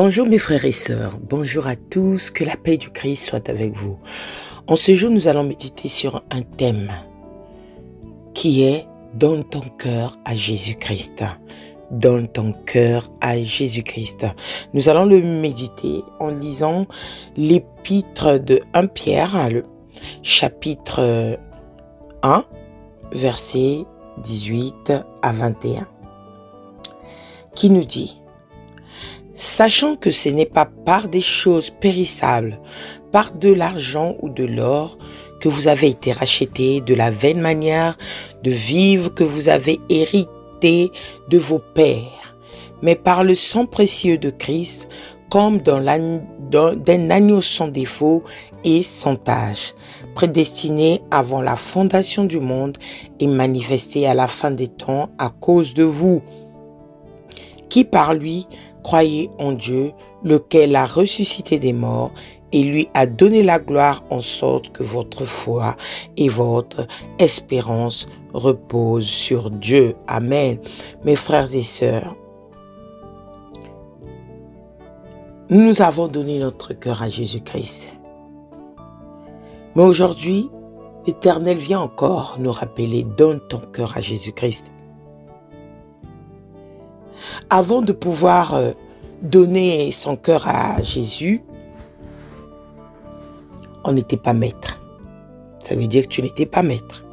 Bonjour mes frères et sœurs, bonjour à tous, que la paix du Christ soit avec vous. En ce jour, nous allons méditer sur un thème qui est « Donne ton cœur à Jésus-Christ ». Donne ton cœur à Jésus-Christ. Nous allons le méditer en lisant l'épître de 1 Pierre, le chapitre 1, versets 18 à 21, qui nous dit: sachant que ce n'est pas par des choses périssables, par de l'argent ou de l'or, que vous avez été rachetés de la vaine manière de vivre que vous avez hérité de vos pères, mais par le sang précieux de Christ, comme d'un agneau sans défaut et sans tache, prédestiné avant la fondation du monde et manifesté à la fin des temps à cause de vous, qui par lui croyez en Dieu, lequel a ressuscité des morts et lui a donné la gloire, en sorte que votre foi et votre espérance reposent sur Dieu. Amen. Mes frères et sœurs, nous avons donné notre cœur à Jésus-Christ. Mais aujourd'hui, l'Éternel vient encore nous rappeler: donne ton cœur à Jésus-Christ. Avant de pouvoir donner son cœur à Jésus, on n'était pas maître. Ça veut dire que tu n'étais pas maître.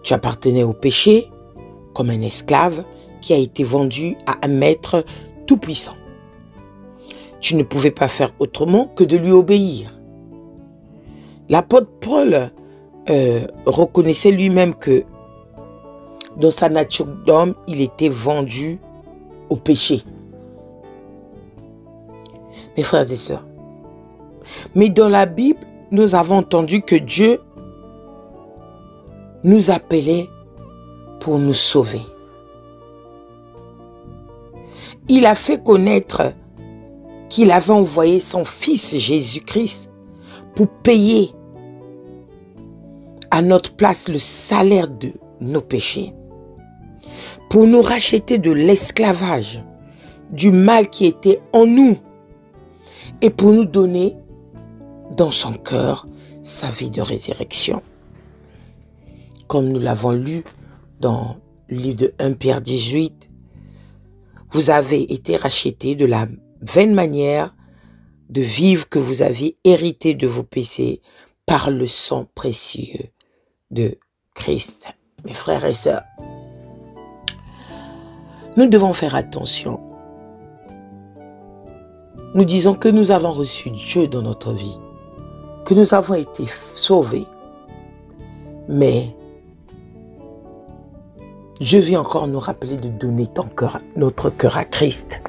Tu appartenais au péché comme un esclave qui a été vendu à un maître tout-puissant. Tu ne pouvais pas faire autrement que de lui obéir. L'apôtre Paul reconnaissait lui-même que dans sa nature d'homme, il était vendu au péché. Mes frères et sœurs, mais dans la Bible, nous avons entendu que Dieu nous appelait pour nous sauver. Il a fait connaître qu'il avait envoyé son Fils Jésus-Christ pour payer à notre place le salaire de nos péchés, pour nous racheter de l'esclavage, du mal qui était en nous, et pour nous donner dans son cœur sa vie de résurrection. Comme nous l'avons lu dans le livre de 1 Pierre 18, vous avez été rachetés de la vaine manière de vivre que vous aviez hérité de vos péchés par le sang précieux de Christ. Mes frères et sœurs, nous devons faire attention. Nous disons que nous avons reçu Dieu dans notre vie, que nous avons été sauvés. Mais je viens encore nous rappeler de donner notre cœur à Christ.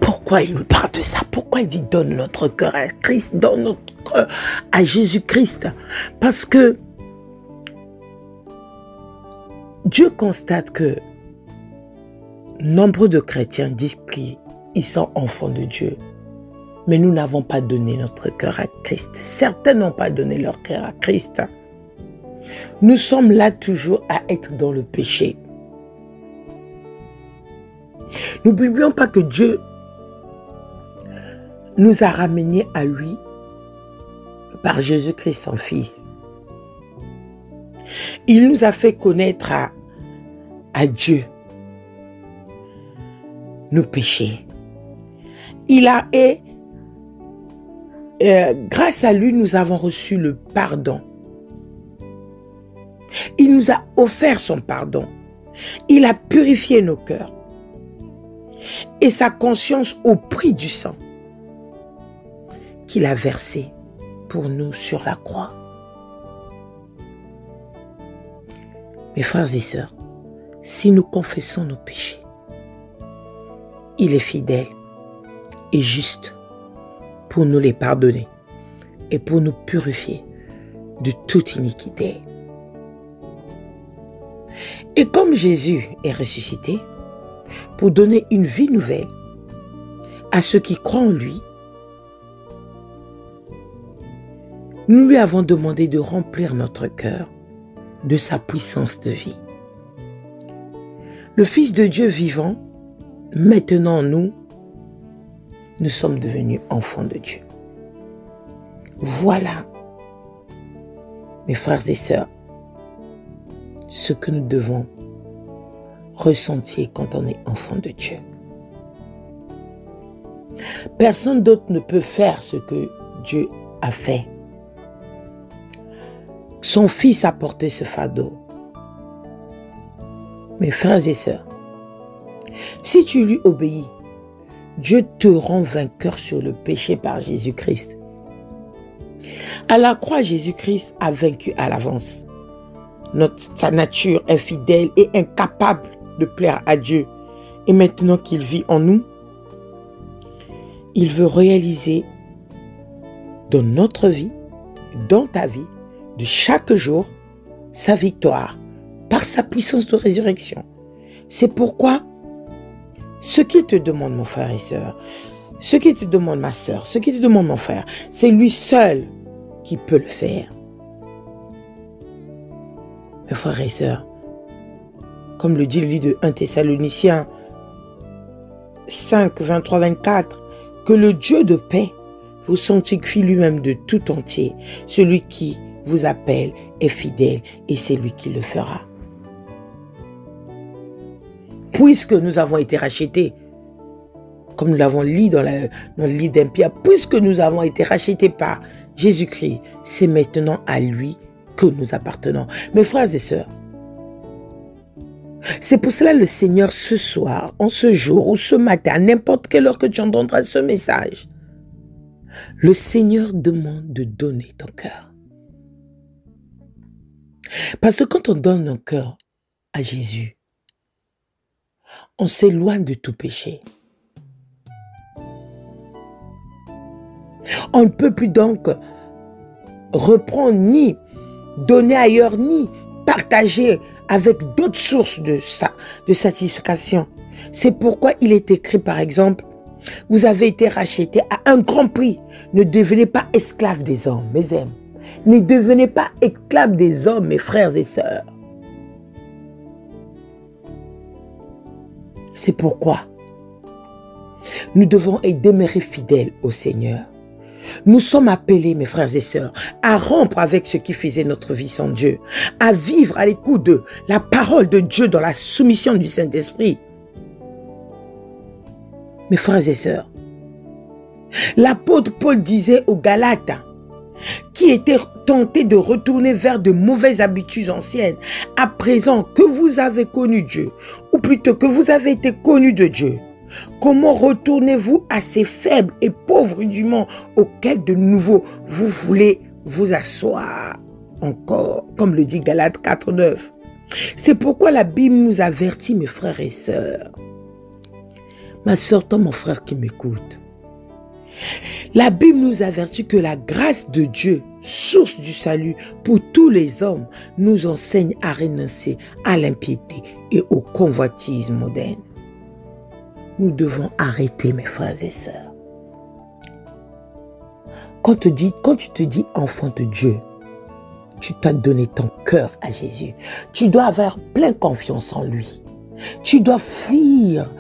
Pourquoi il nous parle de ça? Pourquoi il dit donne notre cœur à Christ, donne notre cœur à Jésus-Christ? Parce que Dieu constate que nombre de chrétiens disent qu'ils sont enfants de Dieu. Mais nous n'avons pas donné notre cœur à Christ. Certains n'ont pas donné leur cœur à Christ. Nous sommes là toujours à être dans le péché. N'oublions pas que Dieu nous a ramenés à lui par Jésus-Christ, son Fils. Il nous a fait connaître à Dieu nos péchés. Grâce à lui, nous avons reçu le pardon. Il nous a offert son pardon. Il a purifié nos cœurs et sa conscience au prix du sang qu'il a versé pour nous sur la croix. Mes frères et sœurs, si nous confessons nos péchés, il est fidèle et juste pour nous les pardonner et pour nous purifier de toute iniquité. Et comme Jésus est ressuscité pour donner une vie nouvelle à ceux qui croient en lui, nous lui avons demandé de remplir notre cœur de sa puissance de vie. Le Fils de Dieu vivant, maintenant en nous, nous sommes devenus enfants de Dieu. Voilà, mes frères et sœurs, ce que nous devons ressentir quand on est enfant de Dieu. Personne d'autre ne peut faire ce que Dieu a fait. Son Fils a porté ce fardeau. Mes frères et sœurs, si tu lui obéis, Dieu te rend vainqueur sur le péché par Jésus-Christ. À la croix, Jésus-Christ a vaincu à l'avance sa nature infidèle et incapable de plaire à Dieu. Et maintenant qu'il vit en nous, il veut réaliser dans notre vie, dans ta vie, de chaque jour, sa victoire par sa puissance de résurrection. C'est pourquoi ce qu'il te demande, mon frère et sœur, ce qu'il te demande, ma sœur, ce qu'il te demande, mon frère, c'est lui seul qui peut le faire. Mes frères et sœurs, comme le dit le livre de 1 Thessaloniciens 5, 23, 24, que le Dieu de paix vous sanctifie lui-même de tout entier. Celui qui vous appelle est fidèle et c'est lui qui le fera. Puisque nous avons été rachetés, comme nous l'avons lu dans le livre d'un Pierre, puisque nous avons été rachetés par Jésus-Christ, c'est maintenant à lui que nous appartenons. Mes frères et sœurs, c'est pour cela le Seigneur ce soir, en ce jour ou ce matin, à n'importe quelle heure que tu entendras ce message, le Seigneur demande de donner ton cœur. Parce que quand on donne notre cœur à Jésus, on s'éloigne de tout péché. On ne peut plus donc reprendre ni donner ailleurs, ni partager avec d'autres sources de satisfaction. C'est pourquoi il est écrit, par exemple, vous avez été rachetés à un grand prix. Ne devenez pas esclaves des hommes, mes amis. Ne devenez pas esclaves des hommes, mes frères et sœurs. C'est pourquoi nous devons demeurer fidèles au Seigneur. Nous sommes appelés, mes frères et sœurs, à rompre avec ce qui faisait notre vie sans Dieu, à vivre à l'écoute de la parole de Dieu dans la soumission du Saint-Esprit. Mes frères et sœurs, l'apôtre Paul disait aux Galates, qui étaient tentés de retourner vers de mauvaises habitudes anciennes, à présent que vous avez connu Dieu, ou plutôt que vous avez été connus de Dieu, comment retournez-vous à ces faibles et pauvres rudiments auxquels de nouveau vous voulez vous asseoir encore, comme le dit Galates 4, 9. C'est pourquoi la Bible nous avertit, mes frères et sœurs. Ma sœur, toi, mon frère qui m'écoute, la Bible nous avertit que la grâce de Dieu, source du salut pour tous les hommes, nous enseigne à renoncer à l'impiété et au convoitisme moderne. Nous devons arrêter, mes frères et sœurs. Quand tu te dis enfant de Dieu, tu dois donner ton cœur à Jésus. Tu dois avoir pleine confiance en lui. Tu dois fuir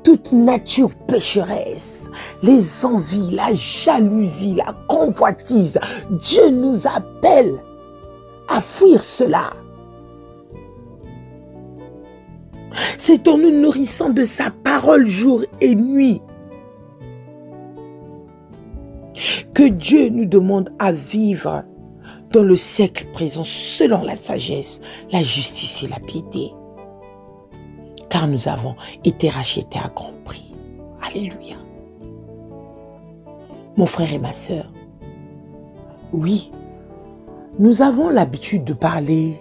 toute nature pécheresse, les envies, la jalousie, la convoitise. Dieu nous appelle à fuir cela. C'est en nous nourrissant de sa parole jour et nuit que Dieu nous demande à vivre dans le siècle présent selon la sagesse, la justice et la piété. Car nous avons été rachetés à grand prix. Alléluia. Mon frère et ma sœur, oui, nous avons l'habitude de parler,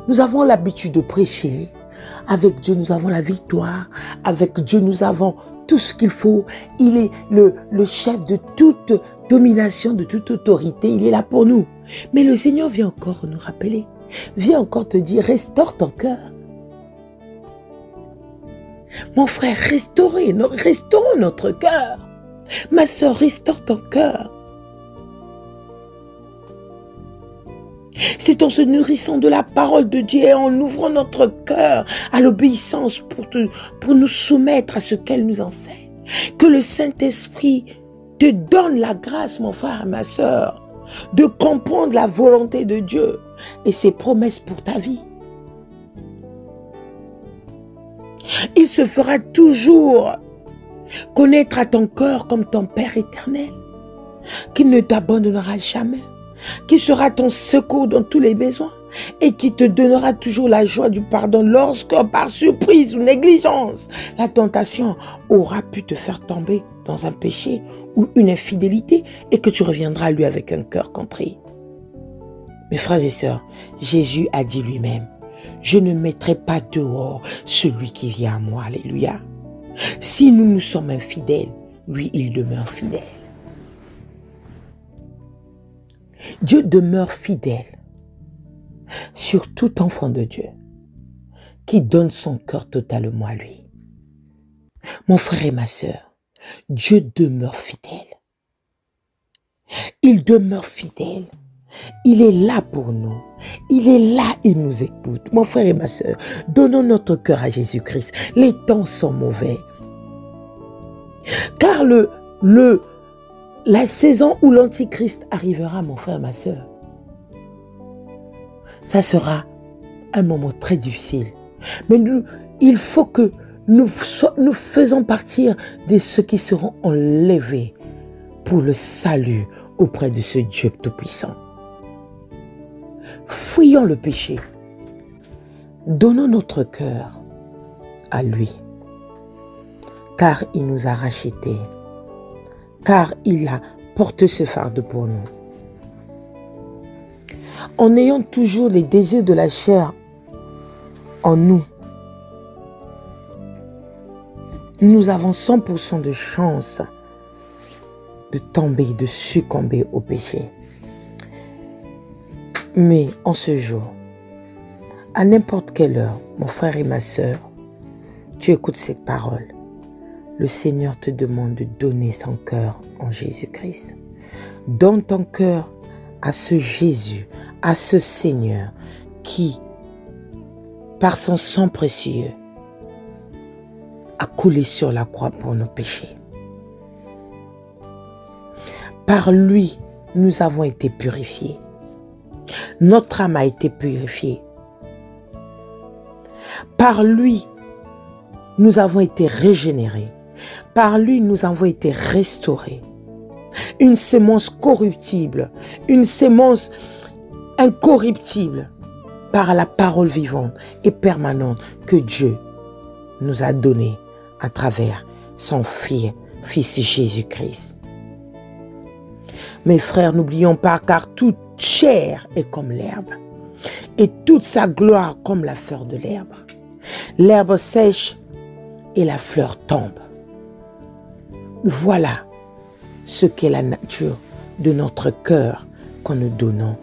nous avons l'habitude de prêcher. Avec Dieu, nous avons la victoire. Avec Dieu, nous avons tout ce qu'il faut. Il est le chef de toute domination, de toute autorité. Il est là pour nous. Mais le Seigneur vient encore nous rappeler. Vient encore te dire, restaure ton cœur. Mon frère, restaurons notre cœur. Ma sœur, restaure ton cœur. C'est en se nourrissant de la parole de Dieu et en ouvrant notre cœur à l'obéissance pour nous soumettre à ce qu'elle nous enseigne. Que le Saint-Esprit te donne la grâce, mon frère et ma sœur, de comprendre la volonté de Dieu et ses promesses pour ta vie. Il se fera toujours connaître à ton cœur comme ton Père éternel, qui ne t'abandonnera jamais, qui sera ton secours dans tous les besoins et qui te donnera toujours la joie du pardon lorsque, par surprise ou négligence, la tentation aura pu te faire tomber dans un péché ou une infidélité et que tu reviendras à lui avec un cœur contré. Mes frères et sœurs, Jésus a dit lui-même, « Je ne mettrai pas dehors celui qui vient à moi. » Alléluia. Si nous nous sommes infidèles, lui, il demeure fidèle. Dieu demeure fidèle sur tout enfant de Dieu qui donne son cœur totalement à lui. Mon frère et ma sœur, Dieu demeure fidèle. Il demeure fidèle. Il est là pour nous. Il est là, il nous écoute. Mon frère et ma sœur, donnons notre cœur à Jésus-Christ. Les temps sont mauvais. Car la saison où l'Antichrist arrivera, mon frère et ma sœur, ça sera un moment très difficile. Mais il faut que nous faisons partir de ceux qui seront enlevés pour le salut auprès de ce Dieu Tout-Puissant. Fuyons le péché. Donnons notre cœur à lui. Car il nous a rachetés. Car il a porté ce fardeau pour nous. En ayant toujours les désirs de la chair en nous, nous avons 100% de chance de tomber, de succomber au péché. Mais en ce jour, à n'importe quelle heure, mon frère et ma sœur, tu écoutes cette parole. Le Seigneur te demande de donner son cœur en Jésus-Christ. Donne ton cœur à ce Jésus, à ce Seigneur qui, par son sang précieux, a coulé sur la croix pour nos péchés. Par lui, nous avons été purifiés. Notre âme a été purifiée. Par lui, nous avons été régénérés. Par lui, nous avons été restaurés. Une sémence corruptible, une sémence incorruptible par la parole vivante et permanente que Dieu nous a donnée à travers son Fils Jésus-Christ. Mes frères, n'oublions pas, car toute chair est comme l'herbe et toute sa gloire comme la fleur de l'herbe. L'herbe sèche et la fleur tombe. Voilà ce qu'est la nature de notre cœur quand nous donnons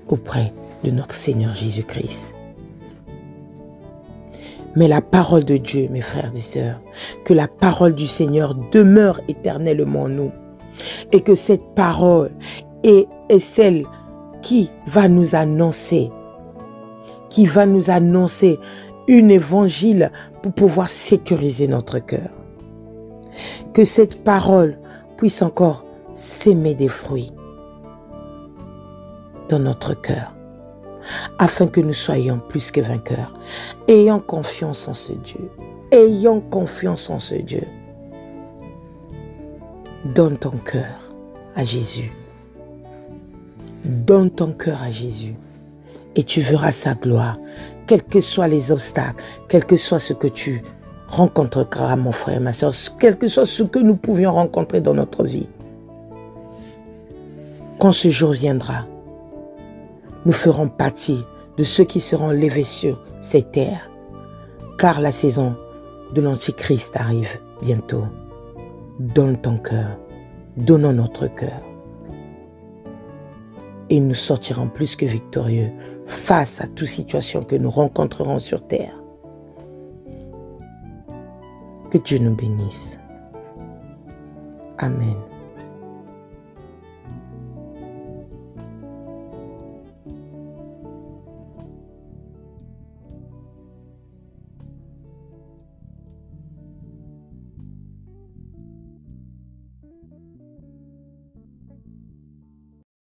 auprès de notre Seigneur Jésus-Christ. Mais la parole de Dieu, mes frères et sœurs, que la parole du Seigneur demeure éternellement en nous et que cette parole est celle qui va nous annoncer une évangile pour pouvoir sécuriser notre cœur. Que cette parole puisse encore s'aimer des fruits dans notre cœur, afin que nous soyons plus que vainqueurs. Ayons confiance en ce Dieu. Ayons confiance en ce Dieu. Donne ton cœur à Jésus. Donne ton cœur à Jésus et tu verras sa gloire, quels que soient les obstacles, quel que soit ce que tu rencontreras, mon frère et ma soeur, quel que soit ce que nous pouvions rencontrer dans notre vie. Quand ce jour viendra, nous ferons partie de ceux qui seront levés sur ces terres, car la saison de l'Antichrist arrive bientôt. Donne ton cœur, donnons notre cœur. Et nous sortirons plus que victorieux face à toute situation que nous rencontrerons sur terre. Que Dieu nous bénisse. Amen.